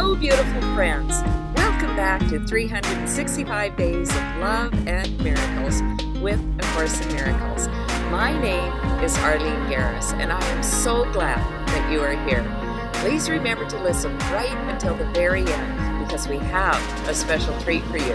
Hello, beautiful friends. Welcome back to 365 Days of Love and Miracles with A Course in Miracles. My name is Arlene Geres, and I am so glad that you are here. Please remember to listen right until the very end because we have a special treat for you.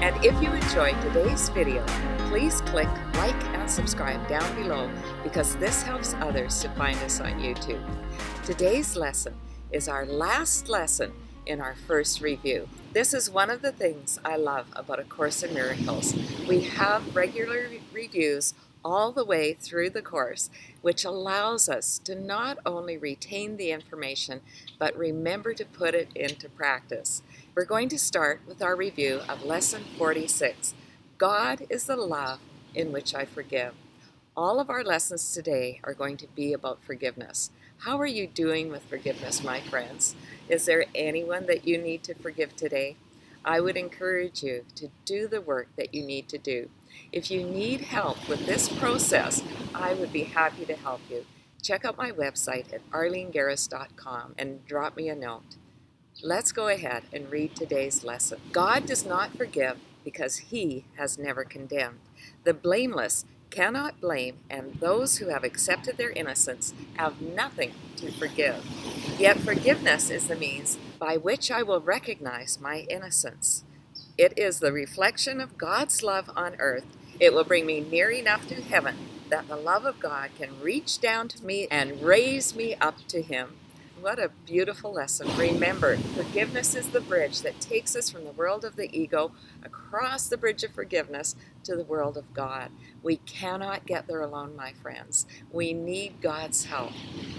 And if you enjoyed today's video, please click like and subscribe down below because this helps others to find us on YouTube. Today's lesson is our last lesson in our first review. This is one of the things I love about A Course in Miracles. We have regular reviews all the way through the course, which allows us to not only retain the information, but remember to put it into practice. We're going to start with our review of Lesson 46, God is the love in which I forgive. All of our lessons today are going to be about forgiveness. How are you doing with forgiveness, my friends? Is there anyone that you need to forgive today? I would encourage you to do the work that you need to do. If you need help with this process, I would be happy to help you. Check out my website at arlenegeres.com and drop me a note. Let's go ahead and read today's lesson. God does not forgive because he has never condemned. The blameless cannot blame, and those who have accepted their innocence have nothing to forgive. Yet forgiveness is the means by which I will recognize my innocence. It is the reflection of God's love on earth. It will bring me near enough to heaven that the love of God can reach down to me and raise me up to him. What a beautiful lesson. Remember, forgiveness is the bridge that takes us from the world of the ego across the bridge of forgiveness to the world of God. We cannot get there alone, my friends. We need God's help.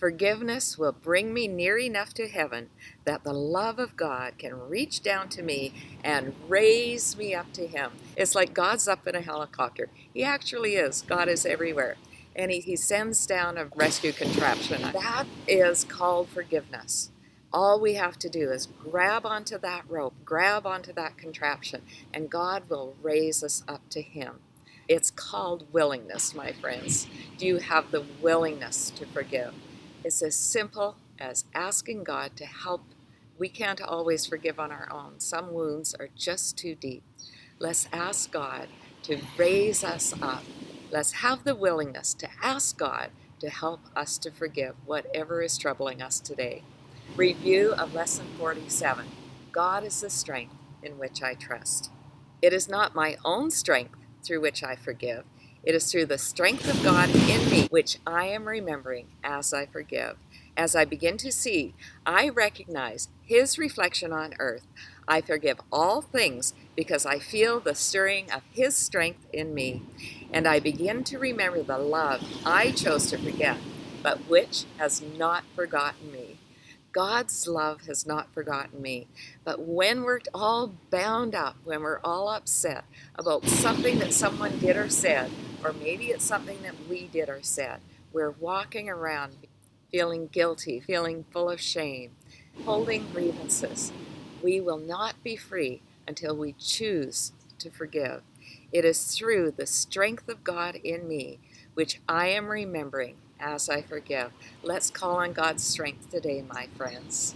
Forgiveness will bring me near enough to heaven that the love of God can reach down to me and raise me up to him. It's like God's up in a helicopter. He actually is. God is everywhere. And he sends down a rescue contraption. That is called forgiveness. All we have to do is grab onto that rope, grab onto that contraption, and God will raise us up to him. It's called willingness, my friends. Do you have the willingness to forgive? It's as simple as asking God to help. We can't always forgive on our own. Some wounds are just too deep. Let's ask God to raise us up. Let's have the willingness to ask God to help us to forgive whatever is troubling us today. Review of Lesson 47. God is the strength in which I trust. It is not my own strength through which I forgive. It is through the strength of God in me which I am remembering as I forgive. As I begin to see, I recognize his reflection on earth. I forgive all things because I feel the stirring of his strength in me. And I begin to remember the love I chose to forget, but which has not forgotten me. God's love has not forgotten me. But when we're all bound up, when we're all upset about something that someone did or said, or maybe it's something that we did or said, we're walking around feeling guilty, feeling full of shame, holding grievances. We will not be free until we choose to forgive. It is through the strength of God in me, which I am remembering as I forgive. Let's call on God's strength today, my friends.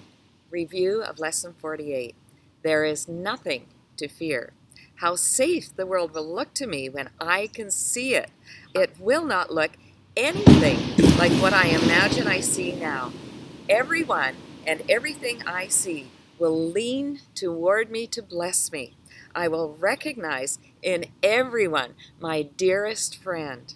Review of Lesson 48. There is nothing to fear. How safe the world will look to me when I can see it. It will not look anything like what I imagine I see now. Everyone and everything I see will lean toward me to bless me. I will recognize in everyone my dearest friend.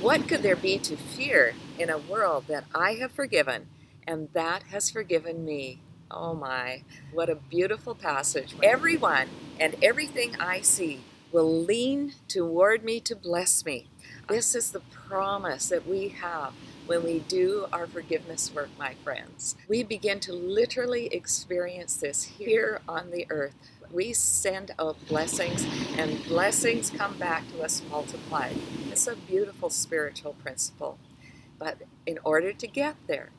What could there be to fear in a world that I have forgiven and that has forgiven me? Oh my, what a beautiful passage. Everyone and everything I see will lean toward me to bless me. This is the promise that we have when we do our forgiveness work, my friends. We begin to literally experience this here on the earth. We send out blessings, and blessings come back to us multiplied. It's a beautiful spiritual principle. But in order to get there,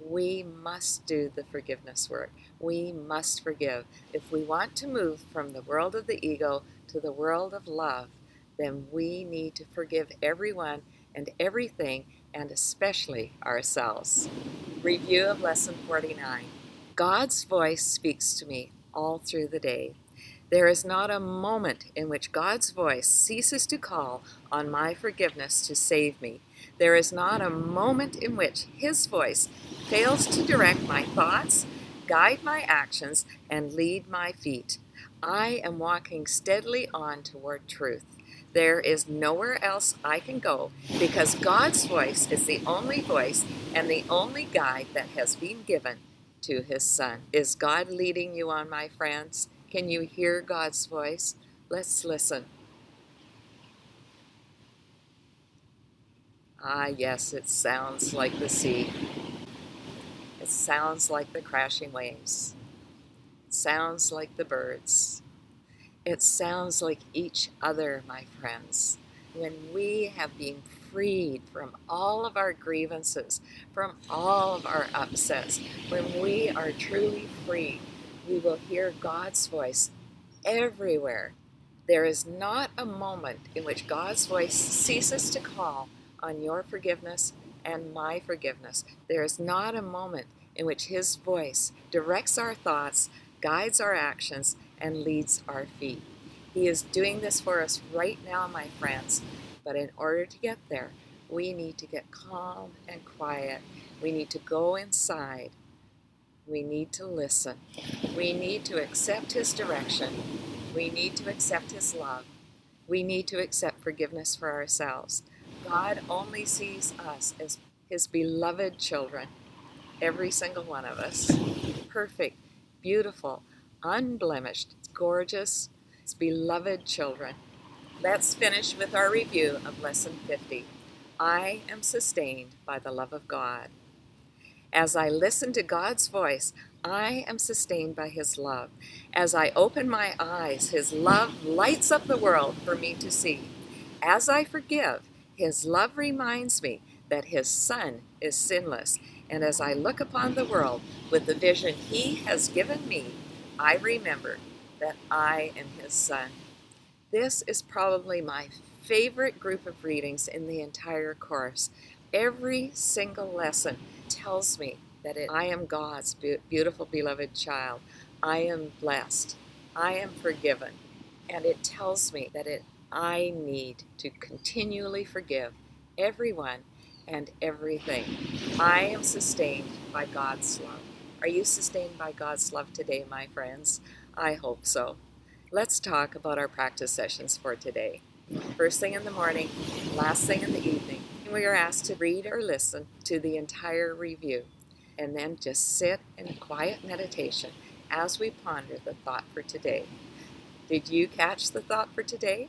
we must do the forgiveness work. We must forgive. If we want to move from the world of the ego to the world of love, then we need to forgive everyone and everything, and especially ourselves. Review of Lesson 49. God's voice speaks to me all through the day. There is not a moment in which God's voice ceases to call on my forgiveness to save me. There is not a moment in which His voice fails to direct my thoughts, guide my actions, and lead my feet. I am walking steadily on toward truth. There is nowhere else I can go because God's voice is the only voice and the only guide that has been given to His Son. Is God leading you on, my friends? Can you hear God's voice? Let's listen. Ah, yes, it sounds like the sea. It sounds like the crashing waves. It sounds like the birds. It sounds like each other, my friends. When we have been freed from all of our grievances, from all of our upsets, when we are truly free, we will hear God's voice everywhere. There is not a moment in which God's voice ceases to call on your forgiveness and my forgiveness. There is not a moment in which His voice directs our thoughts, guides our actions, and leads our feet. He is doing this for us right now, my friends. But in order to get there, we need to get calm and quiet. We need to go inside. We need to listen. We need to accept His direction. We need to accept His love. We need to accept forgiveness for ourselves. God only sees us as His beloved children, every single one of us. Perfect, beautiful, unblemished, gorgeous, His beloved children. Let's finish with our review of Lesson 50. I am sustained by the love of God. As I listen to God's voice, I am sustained by His love. As I open my eyes, His love lights up the world for me to see. As I forgive, His love reminds me that His Son is sinless. And as I look upon the world with the vision He has given me, I remember that I am His Son. This is probably my favorite group of readings in the entire course. Every single lesson tells me that I am God's beautiful, beloved child. I am blessed. I am forgiven. And it tells me that I need to continually forgive everyone and everything. I am sustained by God's love. Are you sustained by God's love today, my friends? I hope so. Let's talk about our practice sessions for today. First thing in the morning, last thing in the evening. We are asked to read or listen to the entire review and then just sit in a quiet meditation as we ponder the thought for today. Did you catch the thought for today?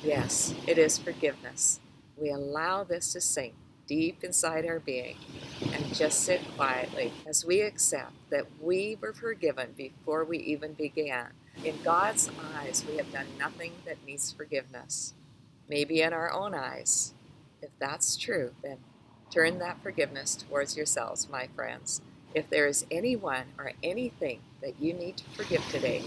Yes, it is forgiveness. We allow this to sink deep inside our being and just sit quietly as we accept that we were forgiven before we even began. In God's eyes, we have done nothing that needs forgiveness. Maybe in our own eyes. If that's true, then turn that forgiveness towards yourselves, my friends. If there is anyone or anything that you need to forgive today,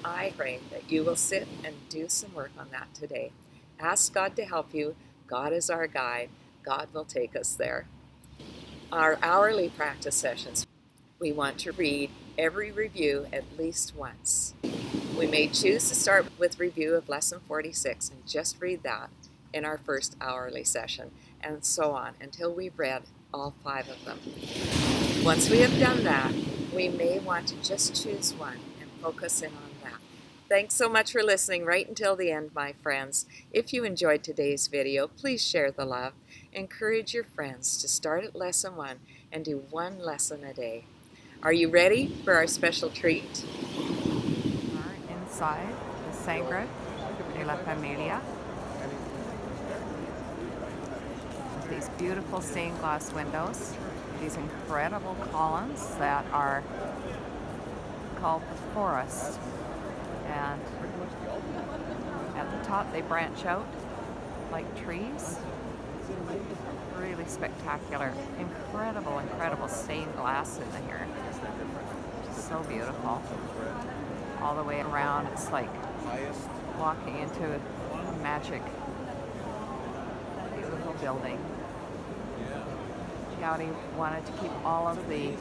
I pray that you will sit and do some work on that today. Ask God to help you. God is our guide. God will take us there. Our hourly practice sessions, we want to read every review at least once. We may choose to start with review of Lesson 46 and just read that in our first hourly session, and so on until we've read all 5 of them. Once we have done that, we may want to just choose one and focus in on that. Thanks so much for listening right until the end, my friends. If you enjoyed today's video, please share the love. Encourage your friends to start at Lesson 1 and do 1 lesson a day. Are you ready for our special treat? Inside the Sangre de la Familia. These beautiful stained glass windows, these incredible columns that are called the forest. And at the top they branch out like trees. Really spectacular. Incredible stained glass in here. Just so beautiful. All the way around, it's like walking into a magic, beautiful building. Gaudi wanted to keep all of the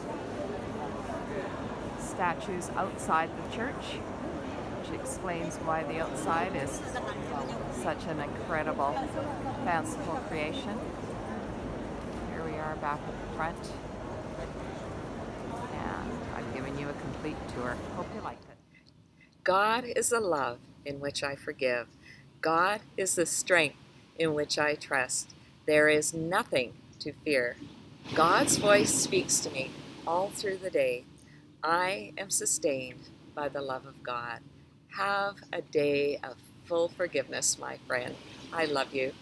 statues outside the church, which explains why the outside is such an incredible, fanciful creation. Here we are back at the front, and I've given you a complete tour. Hope you liked it. God is the love in which I forgive. God is the strength in which I trust. There is nothing to fear. God's voice speaks to me all through the day. I am sustained by the love of God. Have a day of full forgiveness, my friend. I love you.